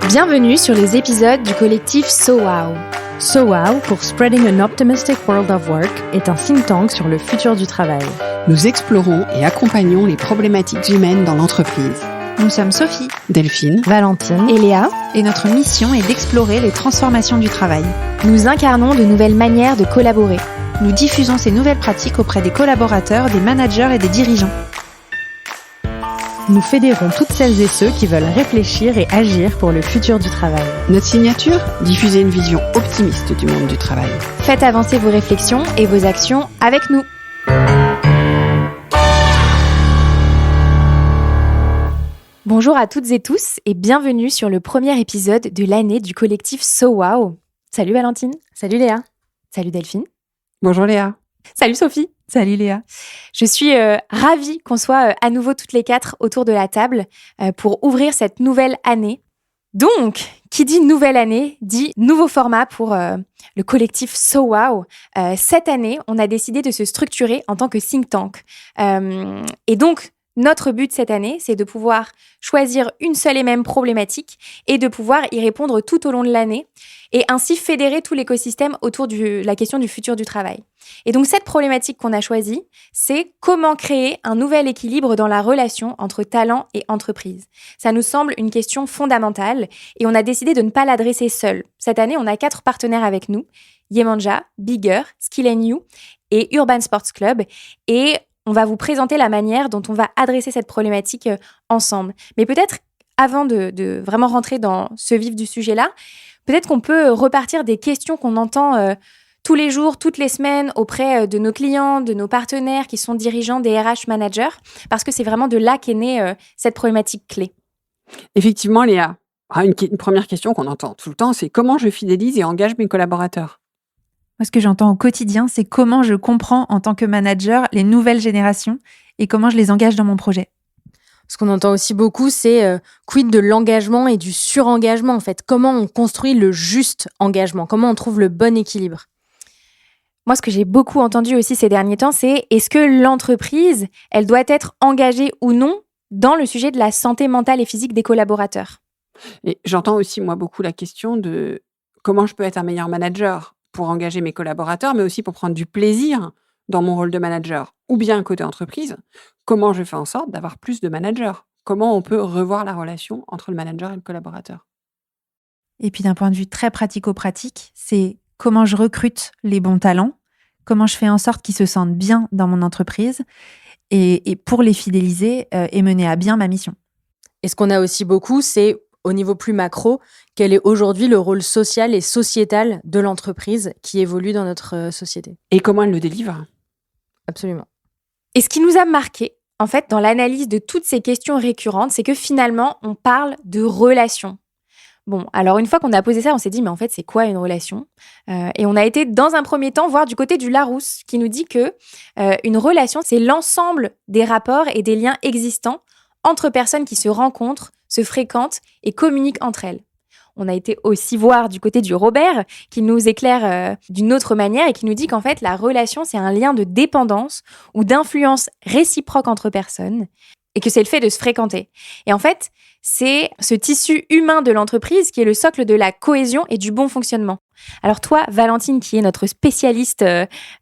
Bienvenue sur les épisodes du collectif SoWow. SoWow, pour Spreading an Optimistic World of Work, est un think tank sur le futur du travail. Nous explorons et accompagnons les problématiques humaines dans l'entreprise. Nous sommes Sophie, Delphine, Valentine et Léa, et notre mission est d'explorer les transformations du travail. Nous incarnons de nouvelles manières de collaborer. Nous diffusons ces nouvelles pratiques auprès des collaborateurs, des managers et des dirigeants. Nous fédérons toutes celles et ceux qui veulent réfléchir et agir pour le futur du travail. Notre signature ? Diffuser une vision optimiste du monde du travail. Faites avancer vos réflexions et vos actions avec nous. Bonjour à toutes et tous et bienvenue sur le premier épisode de l'année du collectif SoWow. Salut Valentine. Salut Léa. Salut Delphine. Bonjour Léa. Salut Sophie. Salut Léa. Je suis ravie qu'on soit à nouveau toutes les quatre autour de la table pour ouvrir cette nouvelle année. Donc, qui dit nouvelle année, dit nouveau format pour le collectif SoWow. Cette année, on a décidé de se structurer en tant que think tank. Et donc, notre but cette année, c'est de pouvoir choisir une seule et même problématique et de pouvoir y répondre tout au long de l'année et ainsi fédérer tout l'écosystème autour de la question du futur du travail. Et donc, cette problématique qu'on a choisie, c'est comment créer un nouvel équilibre dans la relation entre talent et entreprise. Ça nous semble une question fondamentale et on a décidé de ne pas l'adresser seul. Cette année, on a 4 partenaires avec nous, Yemanja, Bigger, Skill & You et Urban Sports Club. Et on va vous présenter la manière dont on va adresser cette problématique ensemble. Mais peut-être, avant de vraiment rentrer dans ce vif du sujet-là, peut-être qu'on peut repartir des questions qu'on entend tous les jours, toutes les semaines, auprès de nos clients, de nos partenaires qui sont dirigeants des RH managers, parce que c'est vraiment de là qu'est née cette problématique clé. Effectivement Léa, une première question qu'on entend tout le temps, c'est comment je fidélise et engage mes collaborateurs ? Moi, ce que j'entends au quotidien, c'est comment je comprends en tant que manager les nouvelles générations et comment je les engage dans mon projet. Ce qu'on entend aussi beaucoup, c'est quid de l'engagement et du surengagement, en fait. Comment on construit le juste engagement ? Comment on trouve le bon équilibre ? Moi, ce que j'ai beaucoup entendu aussi ces derniers temps, c'est est-ce que l'entreprise, elle doit être engagée ou non dans le sujet de la santé mentale et physique des collaborateurs ? Et j'entends aussi, moi, beaucoup la question de comment je peux être un meilleur manager pour engager mes collaborateurs, mais aussi pour prendre du plaisir dans mon rôle de manager. Ou bien côté entreprise, comment je fais en sorte d'avoir plus de managers ? Comment on peut revoir la relation entre le manager et le collaborateur ? Et puis d'un point de vue très pratico-pratique, c'est comment je recrute les bons talents, comment je fais en sorte qu'ils se sentent bien dans mon entreprise et pour les fidéliser et mener à bien ma mission. Et ce qu'on a aussi beaucoup, c'est au niveau plus macro, quel est aujourd'hui le rôle social et sociétal de l'entreprise qui évolue dans notre société. Et comment elle le délivre ? Absolument. Et ce qui nous a marqué, en fait, dans l'analyse de toutes ces questions récurrentes, c'est que finalement, on parle de relations. Bon, alors une fois qu'on a posé ça, on s'est dit, mais en fait, c'est quoi une relation ? Et on a été, dans un premier temps, voir du côté du Larousse, qui nous dit que une relation, c'est l'ensemble des rapports et des liens existants entre personnes qui se rencontrent, se fréquentent et communiquent entre elles. On a été aussi voir du côté du Robert, qui nous éclaire d'une autre manière et qui nous dit qu'en fait, la relation, c'est un lien de dépendance ou d'influence réciproque entre personnes et que c'est le fait de se fréquenter. Et en fait, c'est ce tissu humain de l'entreprise qui est le socle de la cohésion et du bon fonctionnement. Alors toi, Valentine, qui est notre spécialiste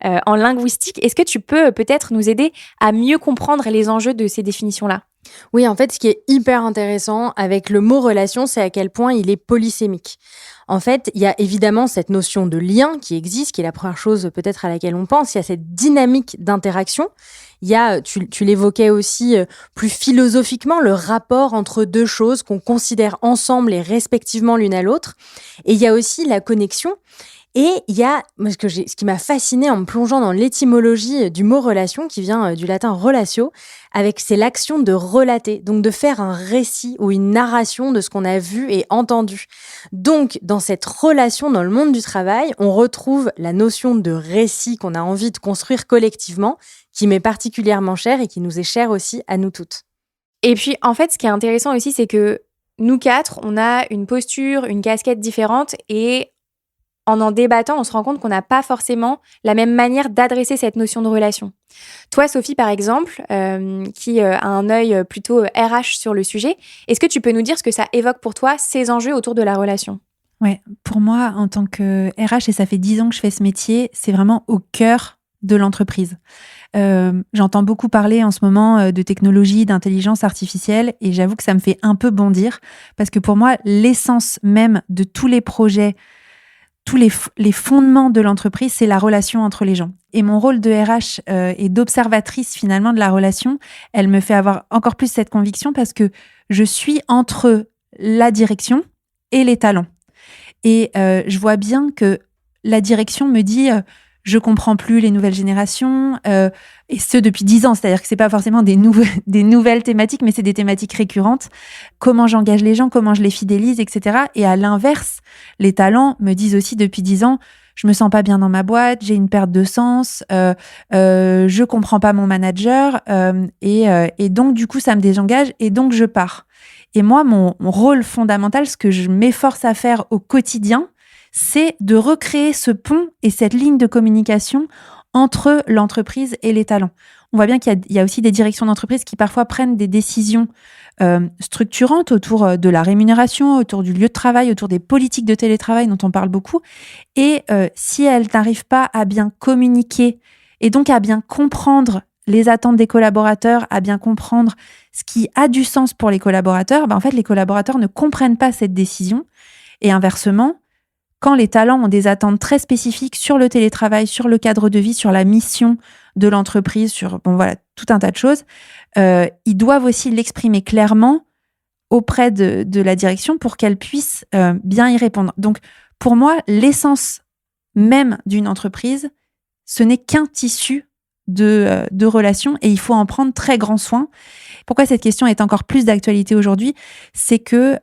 en linguistique, est-ce que tu peux peut-être nous aider à mieux comprendre les enjeux de ces définitions-là ? Oui, en fait, ce qui est hyper intéressant avec le mot relation, c'est à quel point il est polysémique. En fait, il y a évidemment cette notion de lien qui existe, qui est la première chose peut-être à laquelle on pense. Il y a cette dynamique d'interaction. Il y a, tu l'évoquais aussi plus philosophiquement, le rapport entre deux choses qu'on considère ensemble et respectivement l'une à l'autre. Et il y a aussi la connexion. Et il y a ce qui m'a fascinée en me plongeant dans l'étymologie du mot relation, qui vient du latin relatio, c'est l'action de relater, donc de faire un récit ou une narration de ce qu'on a vu et entendu. Donc, dans cette relation dans le monde du travail, on retrouve la notion de récit qu'on a envie de construire collectivement, qui m'est particulièrement chère et qui nous est chère aussi à nous toutes. Et puis, en fait, ce qui est intéressant aussi, c'est que nous 4, on a une posture, une casquette différente et en débattant, on se rend compte qu'on n'a pas forcément la même manière d'adresser cette notion de relation. Toi, Sophie, par exemple, qui a un œil plutôt RH sur le sujet, est-ce que tu peux nous dire ce que ça évoque pour toi, ces enjeux autour de la relation ? Ouais, pour moi, en tant que RH, et ça fait 10 ans que je fais ce métier, c'est vraiment au cœur de l'entreprise. J'entends beaucoup parler en ce moment de technologie, d'intelligence artificielle, et j'avoue que ça me fait un peu bondir, parce que pour moi, l'essence même de tous les projets, tous les fondements de l'entreprise, c'est la relation entre les gens. Et mon rôle de RH et d'observatrice finalement de la relation, elle me fait avoir encore plus cette conviction parce que je suis entre la direction et les talents. Et je vois bien que la direction me dit je comprends plus les nouvelles générations, et ce depuis 10 ans. C'est-à-dire que c'est pas forcément des nouvelles thématiques, mais c'est des thématiques récurrentes. Comment j'engage les gens, comment je les fidélise, etc. Et à l'inverse, les talents me disent aussi depuis 10 ans, je me sens pas bien dans ma boîte, j'ai une perte de sens, je comprends pas mon manager, et donc du coup ça me désengage et donc je pars. Et moi, mon rôle fondamental, ce que je m'efforce à faire au quotidien, c'est de recréer ce pont et cette ligne de communication entre l'entreprise et les talents. On voit bien qu'il y a aussi des directions d'entreprise qui parfois prennent des décisions structurantes autour de la rémunération, autour du lieu de travail, autour des politiques de télétravail dont on parle beaucoup. Et si elles n'arrivent pas à bien communiquer et donc à bien comprendre les attentes des collaborateurs, à bien comprendre ce qui a du sens pour les collaborateurs, en fait, les collaborateurs ne comprennent pas cette décision. Et inversement, quand les talents ont des attentes très spécifiques sur le télétravail, sur le cadre de vie, sur la mission de l'entreprise, sur tout un tas de choses, ils doivent aussi l'exprimer clairement auprès de la direction pour qu'elle puisse bien y répondre. Donc, pour moi, l'essence même d'une entreprise, ce n'est qu'un tissu de relations et il faut en prendre très grand soin. Pourquoi cette question est encore plus d'actualité aujourd'hui ? C'est que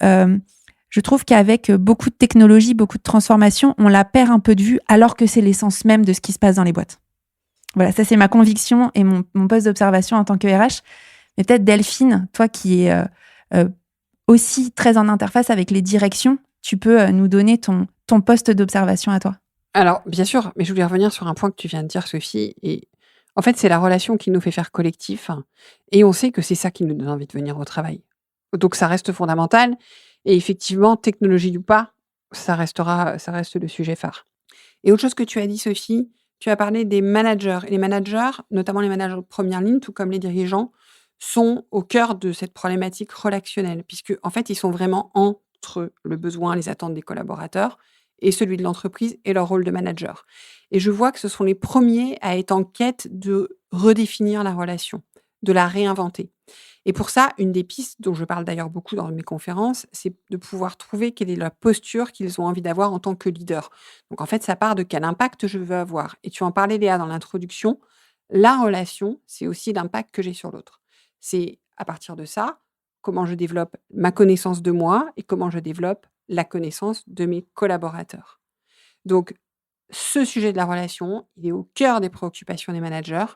je trouve qu'avec beaucoup de technologie, beaucoup de transformation, on la perd un peu de vue alors que c'est l'essence même de ce qui se passe dans les boîtes. Voilà, ça c'est ma conviction et mon poste d'observation en tant que RH. Mais peut-être Delphine, toi qui es aussi très en interface avec les directions, tu peux nous donner ton poste d'observation à toi. Alors, bien sûr, mais je voulais revenir sur un point que tu viens de dire, Sophie. Et en fait, c'est la relation qui nous fait faire collectif. Et on sait que c'est ça qui nous donne envie de venir au travail. Donc, ça reste fondamental. Et effectivement, technologie ou pas, ça reste le sujet phare. Et autre chose que tu as dit, Sophie, tu as parlé des managers. Et les managers, notamment les managers de première ligne, tout comme les dirigeants, sont au cœur de cette problématique relationnelle, puisque en fait, ils sont vraiment entre le besoin, les attentes des collaborateurs et celui de l'entreprise et leur rôle de manager. Et je vois que ce sont les premiers à être en quête de redéfinir la relation, de la réinventer. Et pour ça, une des pistes dont je parle d'ailleurs beaucoup dans mes conférences, c'est de pouvoir trouver quelle est la posture qu'ils ont envie d'avoir en tant que leader. Donc en fait, ça part de quel impact je veux avoir. Et tu en parlais, Léa, dans l'introduction. La relation, c'est aussi l'impact que j'ai sur l'autre. C'est à partir de ça, comment je développe ma connaissance de moi et comment je développe la connaissance de mes collaborateurs. Donc, ce sujet de la relation, il est au cœur des préoccupations des managers.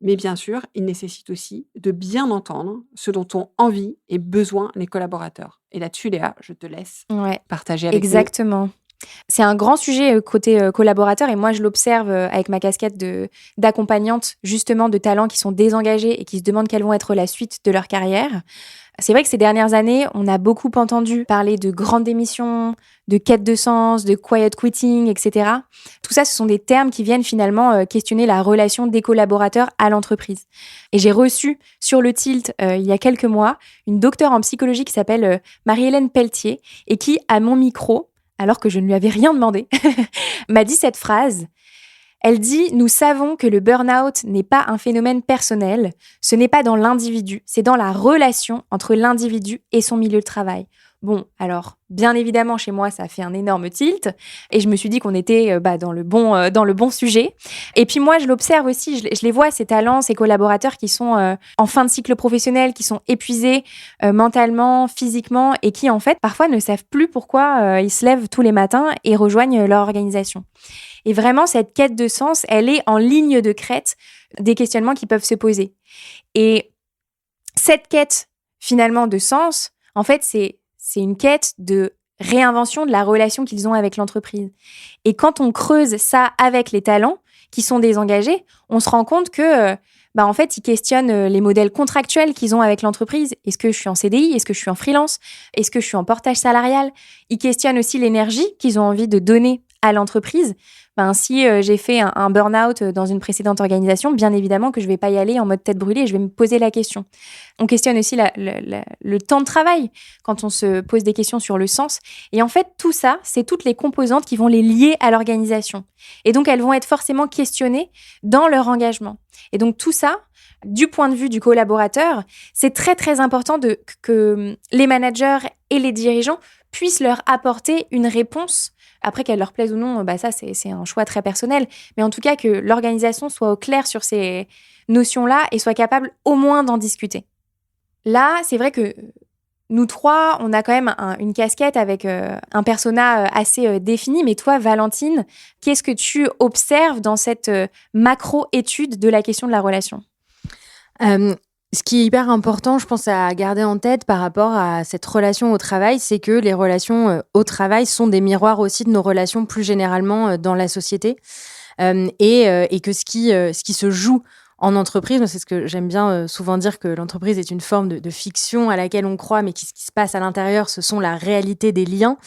Mais bien sûr, il nécessite aussi de bien entendre ce dont ont envie et besoin les collaborateurs. Et là-dessus, Léa, je te laisse partager avec nous. Exactement. C'est un grand sujet côté collaborateur et moi, je l'observe avec ma casquette d'accompagnante justement de talents qui sont désengagés et qui se demandent quelle vont être la suite de leur carrière. C'est vrai que ces dernières années, on a beaucoup entendu parler de grandes démissions, de quête de sens, de quiet quitting, etc. Tout ça, ce sont des termes qui viennent finalement questionner la relation des collaborateurs à l'entreprise. Et j'ai reçu sur le Tilt, il y a quelques mois, une docteure en psychologie qui s'appelle Marie-Hélène Pelletier et qui, à mon micro, alors que je ne lui avais rien demandé, m'a dit cette phrase. Elle dit « Nous savons que le burn-out n'est pas un phénomène personnel, ce n'est pas dans l'individu, c'est dans la relation entre l'individu et son milieu de travail. » Bon, alors, bien évidemment, chez moi, ça a fait un énorme tilt et je me suis dit qu'on était dans le bon sujet. Et puis moi, je l'observe aussi, je les vois, ces talents, ces collaborateurs qui sont en fin de cycle professionnel, qui sont épuisés mentalement, physiquement et qui, en fait, parfois ne savent plus pourquoi ils se lèvent tous les matins et rejoignent leur organisation. Et vraiment, cette quête de sens, elle est en ligne de crête des questionnements qui peuvent se poser. Et cette quête, finalement, de sens, en fait, c'est une quête de réinvention de la relation qu'ils ont avec l'entreprise. Et quand on creuse ça avec les talents qui sont désengagés, on se rend compte que en fait, ils questionnent les modèles contractuels qu'ils ont avec l'entreprise. Est-ce que je suis en CDI? Est-ce que je suis en freelance? Est-ce que je suis en portage salarial? Ils questionnent aussi l'énergie qu'ils ont envie de donner à l'entreprise. Si j'ai fait un burn-out dans une précédente organisation, bien évidemment que je ne vais pas y aller en mode tête brûlée et je vais me poser la question. On questionne aussi le temps de travail quand on se pose des questions sur le sens. Et en fait, tout ça, c'est toutes les composantes qui vont les lier à l'organisation. Et donc, elles vont être forcément questionnées dans leur engagement. Et donc, tout ça, du point de vue du collaborateur, c'est très, très important que les managers et les dirigeants puissent leur apporter une réponse. Après, qu'elle leur plaise ou non, ça, c'est un choix très personnel. Mais en tout cas, que l'organisation soit au clair sur ces notions-là et soit capable au moins d'en discuter. Là, c'est vrai que nous trois, on a quand même une casquette avec un persona assez défini. Mais toi, Valentine, qu'est-ce que tu observes dans cette macro-étude de la question de la relation ? Ce qui est hyper important, je pense, à garder en tête par rapport à cette relation au travail, c'est que les relations au travail sont des miroirs aussi de nos relations plus généralement dans la société. Et que ce qui se joue en entreprise, c'est ce que j'aime bien souvent dire, que l'entreprise est une forme de fiction à laquelle on croit, mais ce qui se passe à l'intérieur, ce sont la réalité des liens.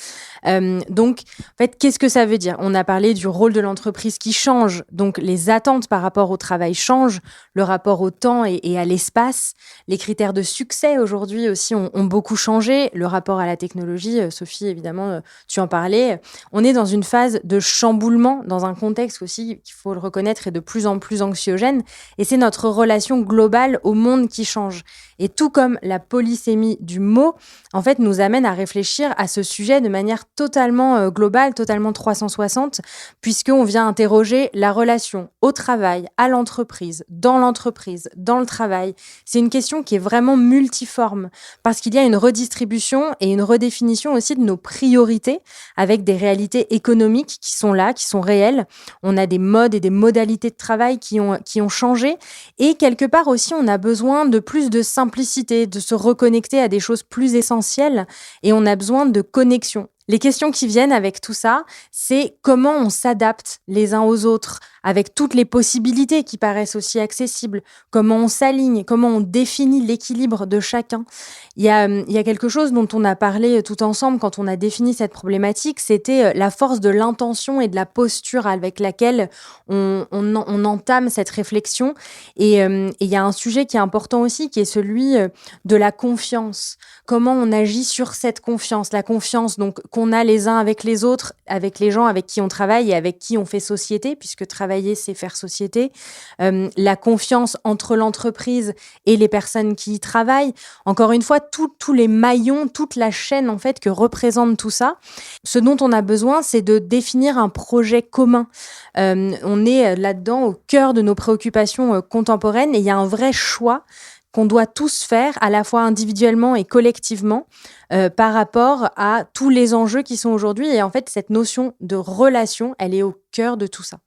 Donc, en fait, qu'est-ce que ça veut dire ? On a parlé du rôle de l'entreprise qui change, donc les attentes par rapport au travail changent, le rapport au temps et à l'espace. Les critères de succès aujourd'hui aussi ont beaucoup changé, le rapport à la technologie, Sophie, évidemment, tu en parlais. On est dans une phase de chamboulement, dans un contexte aussi, qu'il faut le reconnaître, est de plus en plus anxiogène. Et c'est notre relation globale au monde qui change. Et tout comme la polysémie du mot, en fait, nous amène à réfléchir à ce sujet de manière totalement globale, totalement 360, puisqu'on vient interroger la relation au travail, à l'entreprise, dans le travail. C'est une question qui est vraiment multiforme, parce qu'il y a une redistribution et une redéfinition aussi de nos priorités, avec des réalités économiques qui sont là, qui sont réelles. On a des modes et des modalités de travail qui ont changé. Et quelque part aussi, on a besoin de plus de simplicité, de se reconnecter à des choses plus essentielles, et on a besoin de connexion. Les questions qui viennent avec tout ça, c'est comment on s'adapte les uns aux autres, avec toutes les possibilités qui paraissent aussi accessibles, comment on s'aligne, comment on définit l'équilibre de chacun. Il y a quelque chose dont on a parlé tout ensemble quand on a défini cette problématique, c'était la force de l'intention et de la posture avec laquelle on entame cette réflexion. Et il y a un sujet qui est important aussi, qui est celui de la confiance. Comment on agit sur cette confiance, la confiance donc qu'on a les uns avec les autres, avec les gens avec qui on travaille et avec qui on fait société, puisque travailler, c'est faire société. La confiance entre l'entreprise et les personnes qui y travaillent. Encore une fois, tous les maillons, toute la chaîne en fait que représente tout ça. Ce dont on a besoin, c'est de définir un projet commun. On est là-dedans au cœur de nos préoccupations contemporaines et il y a un vrai choix qu'on doit tous faire, à la fois individuellement et collectivement, par rapport à tous les enjeux qui sont aujourd'hui. Et en fait, cette notion de relation, elle est au cœur de tout ça.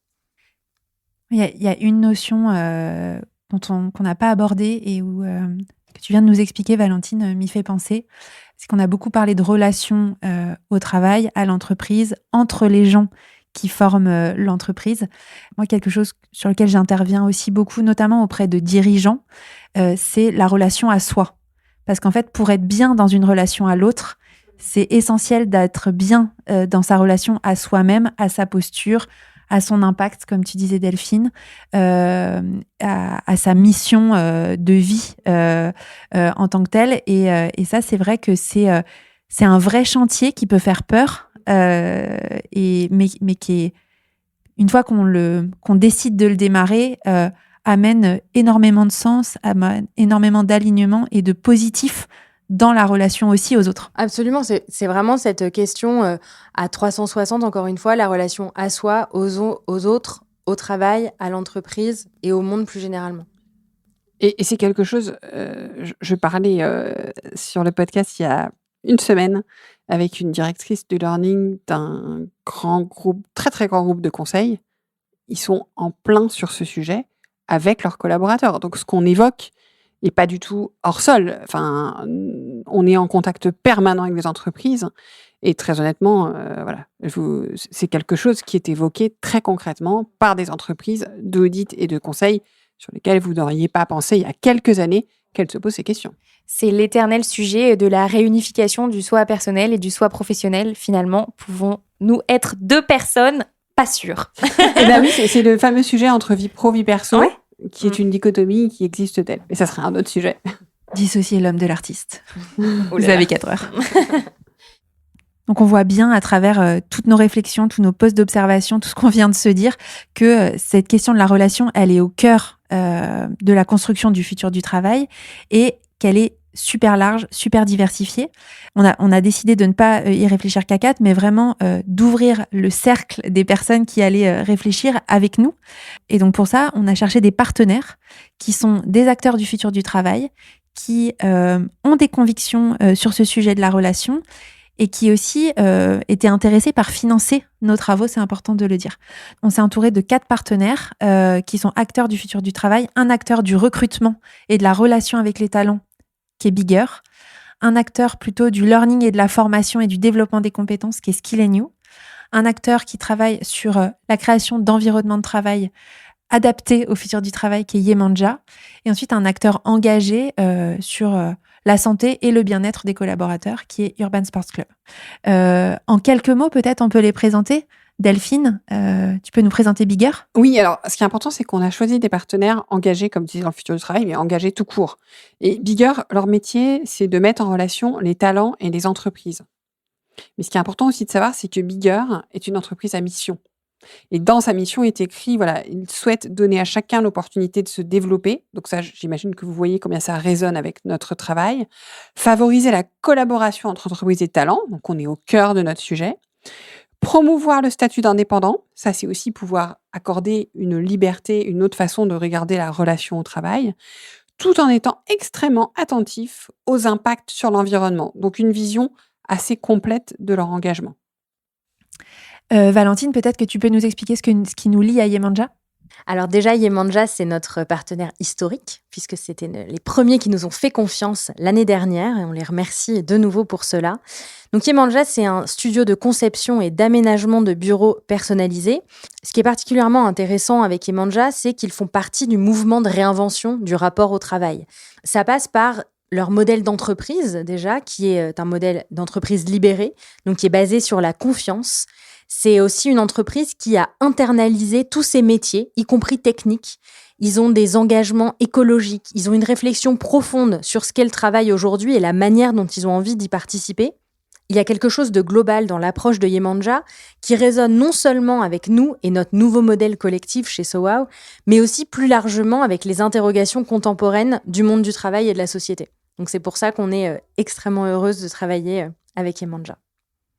Il y a une notion qu'on n'a pas abordée et que tu viens de nous expliquer, Valentine, m'y fait penser. C'est qu'on a beaucoup parlé de relations au travail, à l'entreprise, entre les gens qui forment l'entreprise. Moi, quelque chose sur lequel j'interviens aussi beaucoup, notamment auprès de dirigeants, c'est la relation à soi. Parce qu'en fait, pour être bien dans une relation à l'autre, c'est essentiel d'être bien dans sa relation à soi-même, à sa posture, à son impact, comme tu disais Delphine, à sa mission de vie en tant que telle. Et ça, c'est vrai que c'est un vrai chantier qui peut faire peur, mais qui est, une fois qu'on décide de le démarrer, amène énormément de sens, amène énormément d'alignement et de positif dans la relation aussi aux autres. Absolument, c'est vraiment cette question à 360, encore une fois, la relation à soi, aux autres, au travail, à l'entreprise et au monde plus généralement. Et c'est quelque chose, je parlais sur le podcast il y a une semaine avec une directrice du learning d'un grand groupe, très très grand groupe de conseil. Ils sont en plein sur ce sujet avec leurs collaborateurs. Donc ce qu'on évoque et pas du tout hors sol. Enfin, on est en contact permanent avec les entreprises et très honnêtement, voilà, c'est quelque chose qui est évoqué très concrètement par des entreprises d'audit et de conseil sur lesquelles vous n'auriez pas pensé il y a quelques années qu'elles se posent ces questions. C'est l'éternel sujet de la réunification du soi personnel et du soi professionnel. Finalement, pouvons-nous être deux personnes? Pas sûres. Eh ben oui, c'est le fameux sujet entre vie pro, vie perso, Ouais. qui est une dichotomie qui existe telle. Mais ça serait un autre sujet. Dissocier l'homme de l'artiste. Oh Vous là là. avez 4 heures. Donc, on voit bien à travers toutes nos réflexions, tous nos postes d'observation, tout ce qu'on vient de se dire, que cette question de la relation, elle est au cœur de la construction du futur du travail et qu'elle est super large, super diversifiée. On a décidé de ne pas y réfléchir qu'à 4, mais vraiment d'ouvrir le cercle des personnes qui allaient réfléchir avec nous. Et donc, pour ça, on a cherché des partenaires qui sont des acteurs du futur du travail, qui ont des convictions sur ce sujet de la relation et qui aussi étaient intéressés par financer nos travaux, c'est important de le dire. On s'est entouré de 4 partenaires qui sont acteurs du futur du travail, un acteur du recrutement et de la relation avec les talents, qui est Bigger, un acteur plutôt du learning et de la formation et du développement des compétences, qui est Skill & You, un acteur qui travaille sur la création d'environnements de travail adaptés au futur du travail, qui est Yemanja, et ensuite un acteur engagé sur la santé et le bien-être des collaborateurs, qui est Urban Sports Club. En quelques mots, peut-être, on peut les présenter. Delphine, tu peux nous présenter Bigger? Oui, alors ce qui est important, c'est qu'on a choisi des partenaires engagés, comme tu disais, dans le futur du travail, mais engagés tout court. Et Bigger, leur métier, c'est de mettre en relation les talents et les entreprises. Mais ce qui est important aussi de savoir, c'est que Bigger est une entreprise à mission. Et dans sa mission, il est écrit, voilà, il souhaite donner à chacun l'opportunité de se développer. Donc ça, j'imagine que vous voyez combien ça résonne avec notre travail. Favoriser la collaboration entre entreprises et talents. Donc on est au cœur de notre sujet. Promouvoir le statut d'indépendant. Ça, c'est aussi pouvoir accorder une liberté, une autre façon de regarder la relation au travail, tout en étant extrêmement attentif aux impacts sur l'environnement. Donc une vision assez complète de leur engagement. Valentine, peut-être que tu peux nous expliquer ce qui nous lie à Yemanja? Alors déjà, Yemanja, c'est notre partenaire historique, puisque c'était les premiers qui nous ont fait confiance l'année dernière, et on les remercie de nouveau pour cela. Donc Yemanja, c'est un studio de conception et d'aménagement de bureaux personnalisés. Ce qui est particulièrement intéressant avec Yemanja, c'est qu'ils font partie du mouvement de réinvention du rapport au travail. Ça passe par leur modèle d'entreprise, déjà, qui est un modèle d'entreprise libérée, donc qui est basé sur la confiance. C'est aussi une entreprise qui a internalisé tous ses métiers, y compris techniques. Ils ont des engagements écologiques, ils ont une réflexion profonde sur ce qu'est le travail aujourd'hui et la manière dont ils ont envie d'y participer. Il y a quelque chose de global dans l'approche de Yemanja qui résonne non seulement avec nous et notre nouveau modèle collectif chez SoWow, mais aussi plus largement avec les interrogations contemporaines du monde du travail et de la société. Donc c'est pour ça qu'on est extrêmement heureuse de travailler avec Yemanja.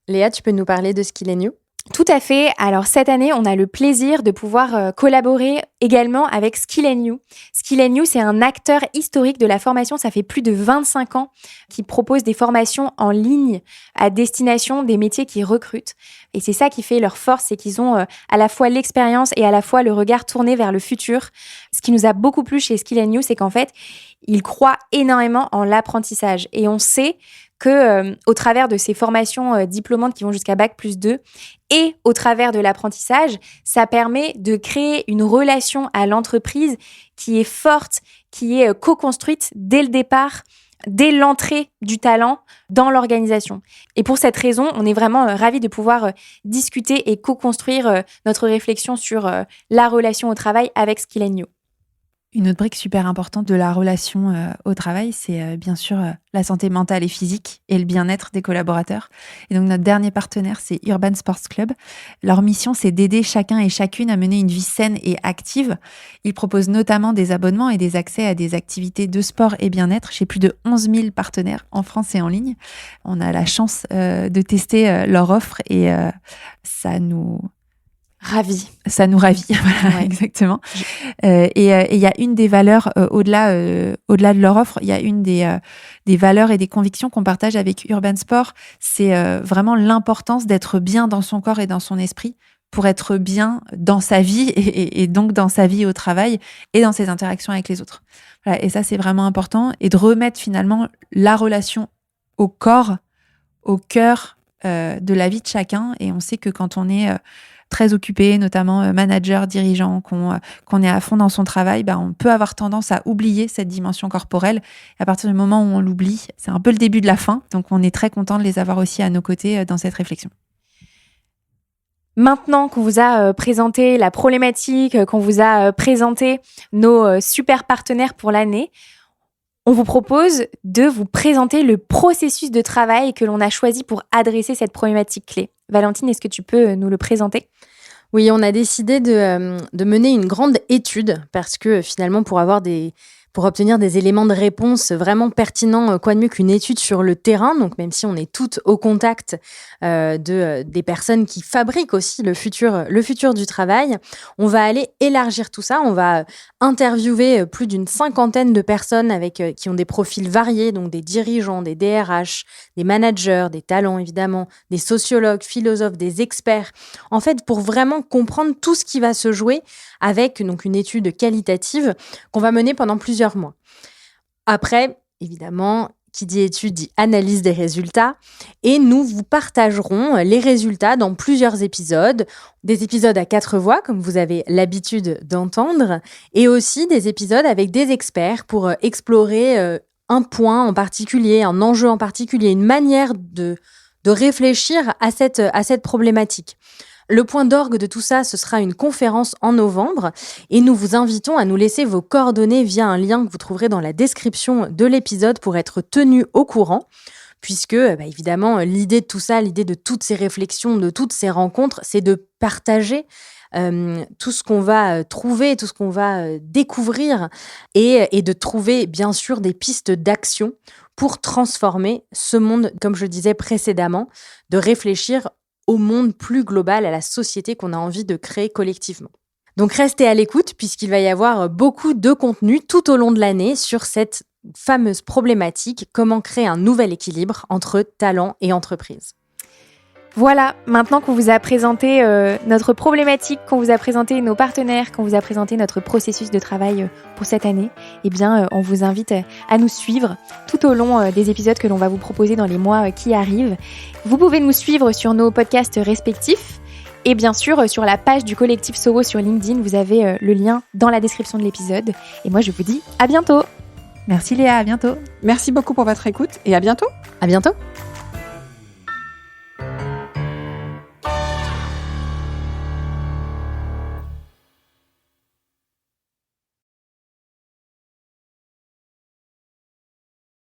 Léa, tu peux nous parler de Skill & You ? Tout à fait. Alors cette année, on a le plaisir de pouvoir collaborer également avec Skill & You. Skill & You, c'est un acteur historique de la formation. Ça fait plus de 25 ans qu'ils proposent des formations en ligne à destination des métiers qu'ils recrutent. Et c'est ça qui fait leur force, c'est qu'ils ont à la fois l'expérience et à la fois le regard tourné vers le futur. Ce qui nous a beaucoup plu chez Skill & You, c'est qu'en fait, ils croient énormément en l'apprentissage. Et on sait que au travers de ces formations diplômantes qui vont jusqu'à Bac+2 et au travers de l'apprentissage, ça permet de créer une relation à l'entreprise qui est forte, qui est co-construite dès le départ, dès l'entrée du talent dans l'organisation. Et pour cette raison, on est vraiment ravis de pouvoir discuter et co-construire notre réflexion sur la relation au travail avec Skill & You. Une autre brique super importante de la relation au travail, c'est bien sûr la santé mentale et physique et le bien-être des collaborateurs. Et donc notre dernier partenaire, c'est Urban Sports Club. Leur mission, c'est d'aider chacun et chacune à mener une vie saine et active. Ils proposent notamment des abonnements et des accès à des activités de sport et bien-être chez plus de 11 000 partenaires en France et en ligne. On a la chance de tester leur offre et ça nous ravit, voilà, ouais. Exactement. Et il y a une des valeurs, au-delà de leur offre, il y a une des valeurs et des convictions qu'on partage avec Urban Sport, c'est vraiment l'importance d'être bien dans son corps et dans son esprit pour être bien dans sa vie et donc dans sa vie au travail et dans ses interactions avec les autres. Voilà, et ça, c'est vraiment important. Et de remettre finalement la relation au corps, au cœur de la vie de chacun. Et on sait que quand on est très occupé, notamment manager, dirigeant, qu'on est à fond dans son travail, on peut avoir tendance à oublier cette dimension corporelle. Et à partir du moment où on l'oublie, c'est un peu le début de la fin. Donc, on est très content de les avoir aussi à nos côtés dans cette réflexion. Maintenant qu'on vous a présenté la problématique, qu'on vous a présenté nos super partenaires pour l'année, on vous propose de vous présenter le processus de travail que l'on a choisi pour adresser cette problématique clé. Valentine, est-ce que tu peux nous le présenter ? Oui, on a décidé de mener une grande étude parce que finalement, pour obtenir des éléments de réponse vraiment pertinents, quoi de mieux qu'une étude sur le terrain. Donc, même si on est toutes au contact des personnes qui fabriquent aussi le futur du travail, on va aller élargir tout ça. On va interviewer plus d'une 50aine de personnes qui ont des profils variés, donc des dirigeants, des DRH, des managers, des talents évidemment, des sociologues, philosophes, des experts. En fait, pour vraiment comprendre tout ce qui va se jouer avec donc une étude qualitative qu'on va mener pendant plusieurs mois. Après, évidemment, qui dit étude dit analyse des résultats. Et nous vous partagerons les résultats dans plusieurs épisodes. Des épisodes à 4 voix, comme vous avez l'habitude d'entendre, et aussi des épisodes avec des experts pour explorer un point en particulier, un enjeu en particulier, une manière de réfléchir à cette problématique. Le point d'orgue de tout ça, ce sera une conférence en novembre et nous vous invitons à nous laisser vos coordonnées via un lien que vous trouverez dans la description de l'épisode pour être tenu au courant, puisque évidemment l'idée de tout ça, l'idée de toutes ces réflexions, de toutes ces rencontres, c'est de partager tout ce qu'on va trouver, tout ce qu'on va découvrir et de trouver bien sûr des pistes d'action pour transformer ce monde, comme je disais précédemment, de réfléchir au monde plus global, à la société qu'on a envie de créer collectivement. Donc restez à l'écoute puisqu'il va y avoir beaucoup de contenu tout au long de l'année sur cette fameuse problématique, comment créer un nouvel équilibre entre talent et entreprise. Voilà, maintenant qu'on vous a présenté notre problématique, qu'on vous a présenté nos partenaires, qu'on vous a présenté notre processus de travail pour cette année, on vous invite à nous suivre tout au long des épisodes que l'on va vous proposer dans les mois qui arrivent. Vous pouvez nous suivre sur nos podcasts respectifs et bien sûr sur la page du collectif Sowo sur LinkedIn, vous avez le lien dans la description de l'épisode. Et moi je vous dis à bientôt. Merci Léa, à bientôt. Merci beaucoup pour votre écoute et à bientôt. À bientôt.